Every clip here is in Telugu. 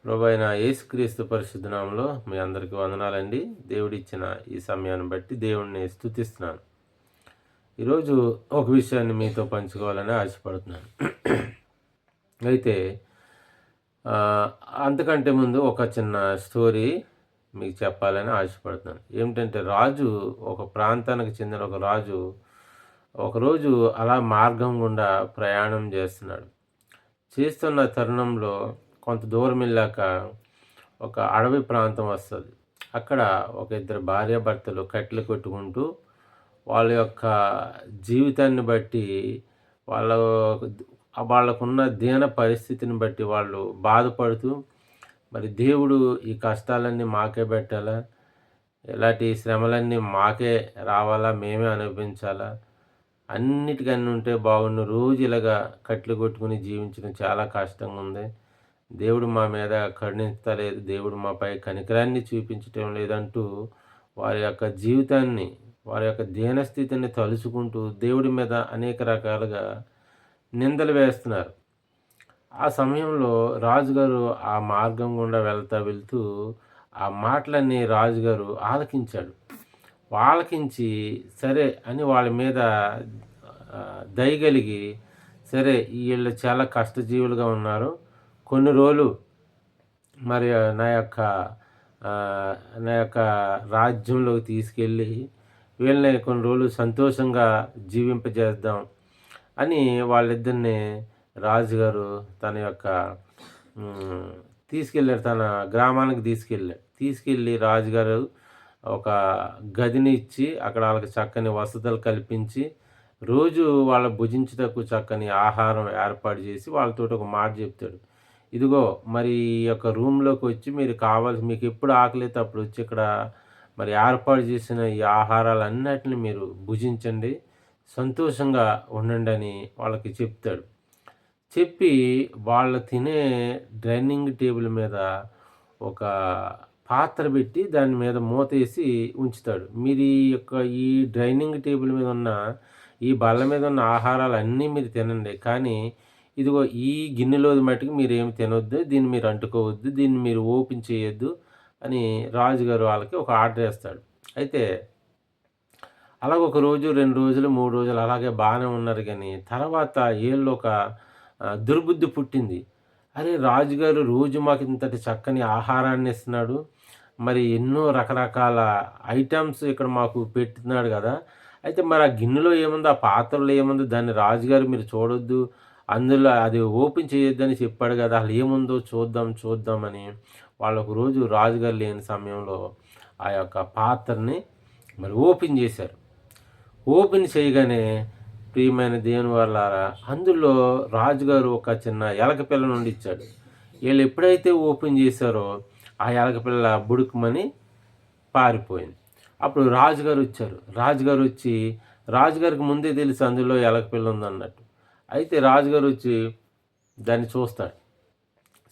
ప్రభువైన యేసుక్రీస్తు పరిశుద్ధ నామములో మీ అందరికీ వందనాలండి. దేవుడిచ్చిన ఈ సమయాన్ని బట్టి దేవుడిని స్తుతిస్తున్నాను. ఈరోజు ఒక విషయాన్ని మీతో పంచుకోవాలని ఆశపడుతున్నాను. అయితే ఆహ్, అంతకంటే ముందు ఒక చిన్న స్టోరీ మీకు చెప్పాలని ఆశపడుతున్నాను. ఏమిటంటే ఒక ప్రాంతానికి చెందిన ఒక రాజు ఒకరోజు అలా మార్గం గుండా ప్రయాణం చేస్తున్నాడు. చేస్తున్న తరుణంలో కొంత దూరం వెళ్ళాక ఒక అడవి ప్రాంతం వస్తది. అక్కడ ఒక ఇద్దరు భార్యాభర్తలు కట్టెలు కొట్టుకుంటూ వాళ్ళ యొక్క జీవితాన్ని బట్టి వాళ్ళ వాళ్ళకున్న దీన పరిస్థితిని బట్టి వాళ్ళు బాధపడుతూ, మరి దేవుడు ఈ కష్టాలన్నీ మాకే పెట్టాలా? ఇలాంటి శ్రమలన్నీ మాకే రావాలా? మేమే అనుభవించాలా? అన్నిటికన్నీ ఉంటే బాగుండు. రోజు ఇలాగా కట్టెలు కొట్టుకొని జీవించడం చాలా కష్టంగా ఉంది. దేవుడు మా మీద కరుణించలేదు. దేవుడు మాపై కనికరాన్ని చూపించటం లేదంటూ వారి యొక్క జీవితాన్ని, వారి యొక్క దీనస్థితిని తలుచుకుంటూ దేవుడి మీద అనేక రకాలుగా నిందలు వేస్తున్నారు. ఆ సమయంలో రాజుగారు ఆ మార్గం గుండా వెళ్తూ ఆ మాటలన్నీ రాజుగారు ఆలకించాడు. ఆలకించి సరే అని వాళ్ళ మీద దయ కలిగి, సరే ఈళ్ళు చాలా కష్టజీవులుగా ఉన్నారు. కొన్ని రోజులు మరి నా యొక్క రాజ్యంలోకి తీసుకెళ్ళి వీళ్ళని కొన్ని రోజులు సంతోషంగా జీవింపజేద్దాం అని వాళ్ళిద్దరిని రాజుగారు తన యొక్క తీసుకెళ్ళాడు. తన గ్రామానికి తీసుకెళ్ళి రాజుగారు ఒక గదిని ఇచ్చి అక్కడ వాళ్ళకి చక్కని వసతులు కల్పించి, రోజు వాళ్ళ భుజించుటకు చక్కని ఆహారం ఏర్పాటు చేసి వాళ్ళతోటి ఒక మాట చెప్తాడు. ఇదిగో మరి ఈ యొక్క రూమ్‌లోకి వచ్చి మీకు ఎప్పుడు ఆకలైతే అప్పుడు వచ్చి ఇక్కడ మరి ఏర్పాటు చేసిన ఈ ఆహారాలన్నిటిని మీరు భుజించండి. సంతోషంగా ఉండండని వాళ్ళకి చెప్తాడు. చెప్పి వాళ్ళు తినే డైనింగ్ టేబుల్ మీద ఒక పాత్ర పెట్టి దాని మీద మూతేసి ఉంచుతాడు. మీరు ఈ డైనింగ్ టేబుల్ మీద ఉన్న, ఈ బల్ల మీద ఉన్న ఆహారాలన్నీ మీరు తినండి. కానీ ఇదిగో ఈ గిన్నెలోది మట్టుకు మీరేమి తినొద్దు. దీన్ని మీరు అంటుకోవద్దు. దీన్ని మీరు ఓపెన్ చేయొద్దు అని రాజుగారు వాళ్ళకి ఒక ఆర్డర్ ఏస్తాడు. అయితే అలాగ ఒక రోజు, 2 రోజులు, 3 రోజులు అలాగే బానే ఉన్నారు గానీ, తర్వాత ఈళ్ళొక దుర్బుద్ధి పుట్టింది. అరే! రాజుగారు రోజు మాకింతటి చక్కని ఆహారాన్ని ఇస్తున్నాడు. మరి ఎన్నో రకరకాల ఐటెమ్స్ ఇక్కడ మాకు పెడుతున్నాడు గదా! అయితే మరి ఆ గిన్నెలో ఏముందో, ఆ పాత్రలో ఏముందో దాన్ని రాజుగారు మీరు చూడొద్దు. అందులో అది ఓపెన్ చేయొద్దని చెప్పాడు గదా! అసలు ఏముందో చూద్దామని వాళ్ళు ఒకరోజు రాజుగారు లేని సమయంలో ఆ యొక్క పాత్రని మరి ఓపెన్ చేశారు. ఓపెన్ చేయగానే ప్రియమైన దేవుని వాళ్ళారా, అందులో రాజుగారు ఒక చిన్న ఎలక పిల్లను వండిచ్చాడు. ఈళ్ళు ఎప్పుడైతే ఓపెన్ చేశారో ఆ ఎలక పిల్ల బుడుకుమని పారిపోయింది. అప్పుడు రాజుగారొచ్చారు. రాజుగారికి ముందే తెలుసు అందులో ఎలక పిల్ల ఉందన్నట్టు. అయితే రాజుగారొచ్చి దాన్ని చూస్తాడు.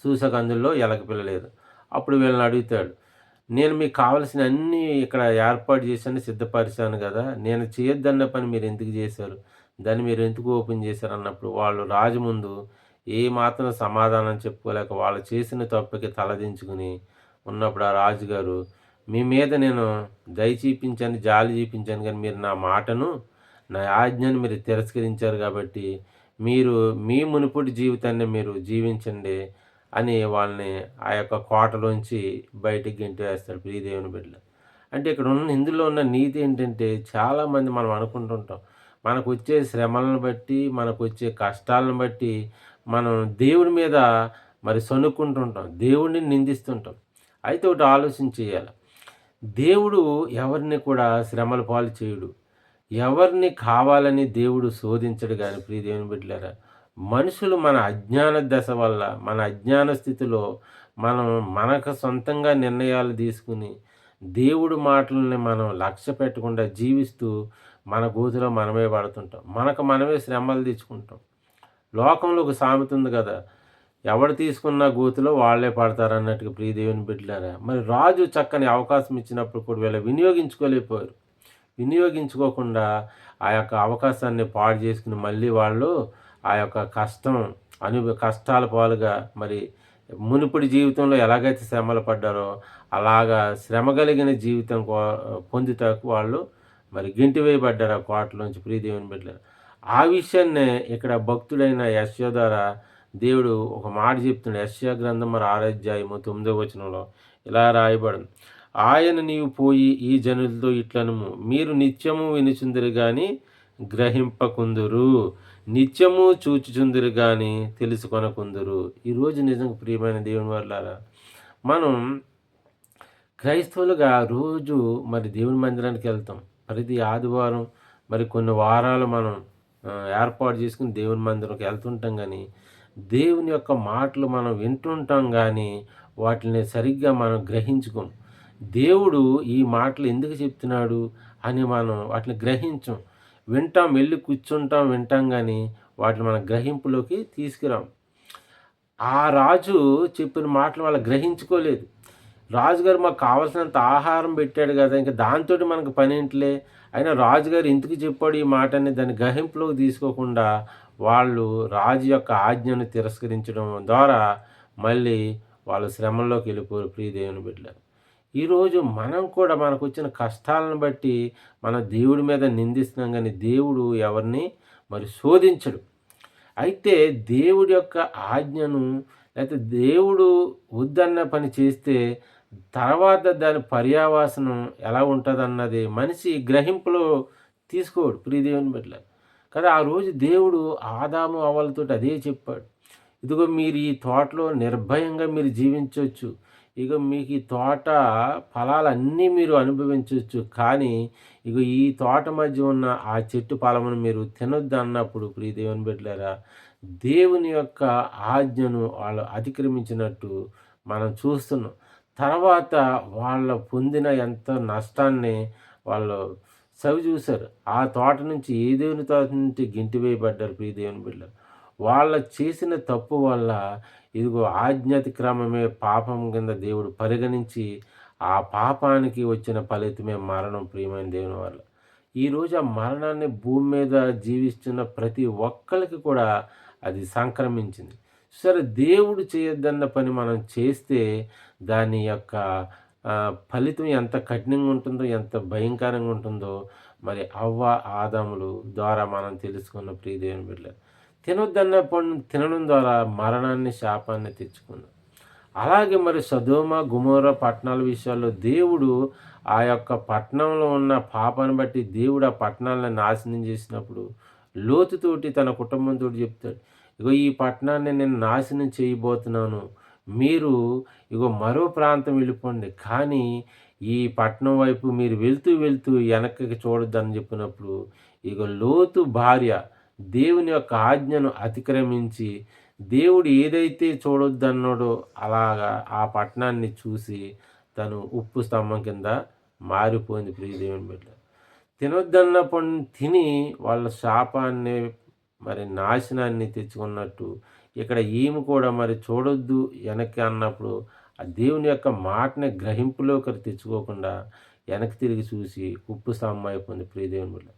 చూసాక అందులో ఎలక పిల్ల లేదు. అప్పుడు వీళ్ళని అడుగుతాడు. నేను మీకు కావాల్సిన అన్నీ ఇక్కడ ఏర్పాటు చేశాను, సిద్ధపరిచాను గదా! నేను చేయొద్దన్న పని మీరెందుకు చేశారు? దాన్ని మీరెందుకు ఓపెన్ చేశారన్నప్పుడు వాళ్ళు రాజు ముందు ఏ మాత్రం సమాధానం చెప్పుకోలేక వాళ్ళు చేసిన తప్పుకి తలదించుకుని ఉన్నప్పుడు ఆ రాజుగారు, మీ మీద నేను దయ చూపించాను, జాలి చూపించాను గానీ మీరు నా మాటను, నా ఆజ్ఞను మీరు తిరస్కరించారు గాబట్టి మీరు మీ మునుపటి జీవితాన్ని మీరు జీవించండి అని వాళ్ళని ఆ యొక్క కోటలోంచి బయటికి గెంటివేస్తాడు ప్రియ దేవుని బిడ్డలు. అంటే ఇందులో ఉన్న నీతి ఏంటంటే చాలామంది మనం అనుకుంటుంటాం. మనకొచ్చే శ్రమలను బట్టి, మనకొచ్చే కష్టాలను బట్టి మనం దేవుడి మీద మరి సణుక్కుంటుంటాం. దేవుడిని నిందిస్తుంటాం. అయితే ఒకటి ఆలోచన చేయాలి. దేవుడు ఎవరిని కూడా శ్రమల పాలు చేయడు. ఎవరిని కావాలని దేవుడు శోధించడు గాని ప్రియ దేవుని బిడ్డలారా. మనుషులు మన అజ్ఞాన దశ వల్ల, మన అజ్ఞాన స్థితిలో మనం మనకు సొంతంగా నిర్ణయాలు తీసుకుని, దేవుడి మాటలని మనం లక్ష్య పెట్టకుండా జీవిస్తూ, మన గోతిలో మనమే పడుతుంటాం. మనకు మనమే శ్రమలు తెచ్చుకుంటాం. లోకంలో ఒక సామెత ఉంది గదా! ఎవడు తీసుకున్న గోతిలో వాళ్ళే పడతారన్నట్టుగా ప్రియ దేవుని బిడ్డలారా. మరి రాజు చక్కని అవకాశం ఇచ్చినప్పుడు కూడా వీళ్ళు వినియోగించుకోలేకపోయారు. వినియోగించుకోకుండా ఆ యొక్క అవకాశాన్ని పాడు చేసుకుని మళ్ళీ వాళ్ళు ఆ యొక్క కష్టాల పాలుగా మరి మునుపటి జీవితంలో ఎలాగైతే శ్రమలు పడ్డారో అలాగా శ్రమ కలిగిన జీవితం పొందుటకు వాళ్ళు మరి గెంటివేయబడ్డారు ఆ కోటలోంచి ప్రియ దేవుని బిడ్డలారా. ఆ విషయాన్నే ఇక్కడ భక్తుడైన యెషయా ద్వారా దేవుడు ఒక మాట చెప్తున్నాడు. యెషయా గ్రంథం మరి 6 అధ్యాయము 9వ వచనంలో ఇలా రాయబడింది. ఆయన నీవు పోయి ఈ జనులతో ఇట్లనుము, మీరు నిత్యము వినుచుందురు గాని గ్రహింపకుందురు, నిత్యము చూచుచుందురు గాని తెలుసుకొనకుందురు. ఈరోజు నిజంగా ప్రియమైన దేవుని వాళ్ళారా, మనం క్రైస్తవులుగా రోజు మరి దేవుని మందిరానికి వెళ్తాం. ప్రతి ఆదివారం మరి కొన్ని వారాలు మనం ఏర్పాటు చేసుకుని దేవుని మందిరంకి వెళ్తుంటాం కానీ, దేవుని యొక్క మాటలు మనం వింటుంటాం కానీ, వాటిని సరిగ్గా మనం గ్రహించుకోం. దేవుడు ఈ మాటలు ఎందుకు చెప్తున్నాడు అని మనం వాటిని గ్రహించం. వింటాం, వెళ్ళి కూర్చుంటాం, వింటాం కానీ వాటిని మన గ్రహింపులోకి తీసుకురాం. ఆ రాజు చెప్పిన మాటలు వాళ్ళు గ్రహించుకోలేదు. రాజుగారు మాకు కావాల్సినంత ఆహారం పెట్టాడు కదా, ఇంక దాంతోటి మనకు పనేంటిలే, అయినా రాజుగారు ఎందుకు చెప్పాడు ఈ మాట అని దాన్ని గ్రహింపులోకి తీసుకోకుండా వాళ్ళు రాజు యొక్క ఆజ్ఞను తిరస్కరించడం ద్వారా మళ్ళీ వాళ్ళు శ్రమల్లోకి వెళ్ళిపోరు ప్రియ దేవుని బిడ్డలారా. ఈరోజు మనం కూడా మనకొచ్చిన కష్టాలను బట్టి మన దేవుడి మీద నిందిస్తున్నాం కానీ దేవుడు ఎవరిని మరి శోధించడు. అయితే దేవుడి యొక్క ఆజ్ఞను లేకపోతే దేవుడు వద్దన్న పని చేస్తే తర్వాత దాని పర్యావసనం ఎలా ఉంటుందన్నది మనిషి గ్రహింపులో తీసుకోడు ప్రియ దేవుని బిడ్డలారా. కదా ఆ రోజు దేవుడు ఆదాము అవ్వలతోటి అదే చెప్పాడు. ఇదిగో మీరు ఈ తోటలో నిర్భయంగా మీరు జీవించవచ్చు, ఇక మీకు ఈ తోట ఫలాలన్నీ మీరు అనుభవించవచ్చు, కానీ ఇక ఈ తోట మధ్య ఉన్న ఆ చెట్టు ఫలమును మీరు తినొద్దు అన్నప్పుడు ప్రియ దేవుని బిడ్డలారా, దేవుని యొక్క ఆజ్ఞను వాళ్ళు అతిక్రమించినట్టు మనం చూస్తున్నాం. తర్వాత వాళ్ళ పొందిన ఎంత నష్టాన్ని వాళ్ళు చవిచూశారు. ఆ తోట నుంచి ఏ దేవుని తోట నుంచి గెంటివేయబడ్డారు ప్రియ దేవుని బిడ్డలారా. వాళ్ళ చేసిన తప్పు వల్ల ఇదిగో ఆజ్ఞాతిక్రమమే పాపం కింద దేవుడు పరిగణించి ఆ పాపానికి వచ్చిన ఫలితమే మరణం ప్రియమైన దేవుని వల్ల. ఈరోజు ఆ మరణాన్ని భూమి మీద జీవిస్తున్న ప్రతి ఒక్కరికి కూడా అది సంక్రమించింది. సరే, దేవుడు చేయొద్దన్న పని మనం చేస్తే దాని యొక్క ఫలితం ఎంత కఠినంగా ఉంటుందో, ఎంత భయంకరంగా ఉంటుందో మరి అవ్వ ఆదాములు ద్వారా మనం తెలుసుకున్న ప్రియ దేవుని బిడ్డలారా. తినొద్దన్న పండు తినడం ద్వారా మరణాన్ని, శాపాన్ని తెచ్చుకుందాం. అలాగే మరి సొదొమ గొమొర్రా పట్టణాల విషయాల్లో దేవుడు ఆ యొక్క పట్టణంలో ఉన్న పాపాన్ని బట్టి దేవుడు ఆ పట్టణాలను నాశనం చేసినప్పుడు లోతుతోటి తన కుటుంబంతో చెప్తాడు, ఇగో ఈ పట్టణాన్ని నేను నాశనం చేయబోతున్నాను, మీరు ఇగో మరో ప్రాంతం వెళ్ళిపోండి, కానీ ఈ పట్టణం వైపు మీరు వెళ్తూ వెళ్తూ వెనక్కి చూడొద్దని చెప్పినప్పుడు ఇగో లోతు భార్య దేవుని యొక్క ఆజ్ఞను అతిక్రమించి దేవుడు ఏదైతే చూడొద్దన్నాడో అలాగా ఆ పట్టణాన్ని చూసి తను ఉప్పు స్తంభం కింద మారిపోయింది ప్రియ దేవుని బిడ్డ. తినొద్దన్న పండు తిని వాళ్ళ శాపాన్ని మరి నాశనాన్ని తెచ్చుకున్నట్టు ఇక్కడ ఈమె కూడా మరి చూడొద్దు వెనక్కి అన్నప్పుడు ఆ దేవుని యొక్క మాటని గ్రహింపులోకి తెచ్చుకోకుండా వెనక్కి తిరిగి చూసి ఉప్పు స్తంభం అయిపోయింది ప్రియ దేవుని బిడ్డ.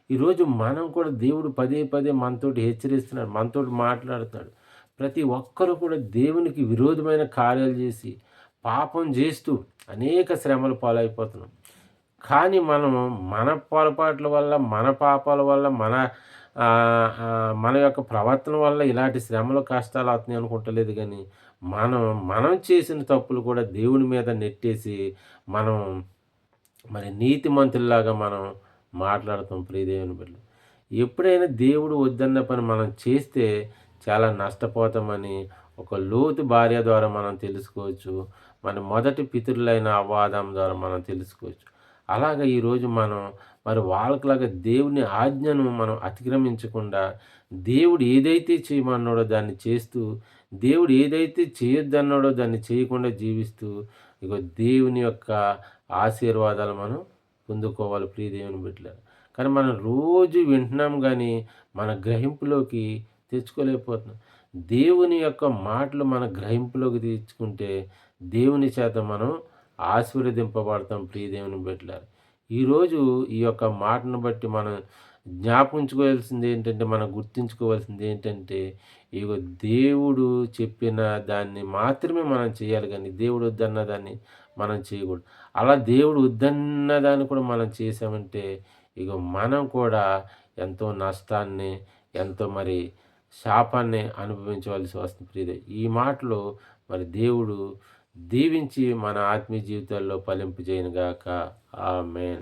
ఈరోజు మనం కూడా దేవుడు పదే పదే మనతోటి హెచ్చరిస్తున్నాడు, మనతోటి మాట్లాడుతున్నాడు. ప్రతి ఒక్కరూ కూడా దేవునికి విరోధమైన కార్యాలు చేసి పాపం చేస్తూ అనేక శ్రమల పాలైపోతున్నాం. కానీ మనం మన పొరపాట్ల వల్ల, మన పాపాల వల్ల, మన యొక్క ప్రవర్తన వల్ల ఇలాంటి శ్రమలు కష్టాలు అవుతున్నాయి అనుకుంటలేదు. కానీ మనం చేసిన తప్పులు కూడా దేవుని మీద నెట్టేసి మనం మరి నీతిమంతుల్లాగా మనం మాట్లాడతాం ప్రియ దేవుని బిడ్డలు. ఎప్పుడైనా దేవుడు వద్దన్న పని మనం చేస్తే చాలా నష్టపోతామని ఒక లోతు భార్య ద్వారా మనం తెలుసుకోవచ్చు. మన మొదటి పితరులైన అవ్వ ఆదాము ద్వారా మనం తెలుసుకోవచ్చు. అలాగా ఈరోజు మనం మరి వాళ్ళకిలాగా దేవుని ఆజ్ఞను మనం అతిక్రమించకుండా దేవుడు ఏదైతే చేయమన్నాడో దాన్ని చేస్తూ, దేవుడు ఏదైతే చేయొద్దన్నాడో దాన్ని చేయకుండా జీవిస్తూ ఇగో దేవుని యొక్క ఆశీర్వాదాలు మనం పొందుకోవాలి ప్రియ దేవుని బిడ్డలారా. కానీ మనం రోజు వింటున్నాం కానీ మన గ్రహింపులోకి తెచ్చుకోలేకపోతున్నాం. దేవుని యొక్క మాటలు మన గ్రహింపులోకి తెచ్చుకుంటే దేవుని చేత మనం ఆశీర్వదింపబడతాం ప్రియ దేవుని బిడ్డలారా. ఈరోజు ఈ యొక్క మాటను బట్టి మన జ్ఞాపకించుకోవాల్సింది ఏంటంటే, మనం గుర్తుంచుకోవాల్సింది ఏంటంటే, ఇగో దేవుడు చెప్పిన దాన్ని మాత్రమే మనం చేయాలి గానీ, దేవుడు వద్దన్న దాన్ని మనం చేయకూడదు. అలా దేవుడు వద్దన్న దాన్ని కూడా మనం చేశామంటే, ఇగో మనం కూడా ఎంతో నష్టాన్ని, ఎంతో మరి శాపాన్ని అనుభవించవలసి వస్తుంది ప్రియులే. ఈ మాటలు మరి దేవుడు దీవించి మన ఆత్మీయ జీవితాల్లో ఫలింపజేయునుగాక. ఆమేన్.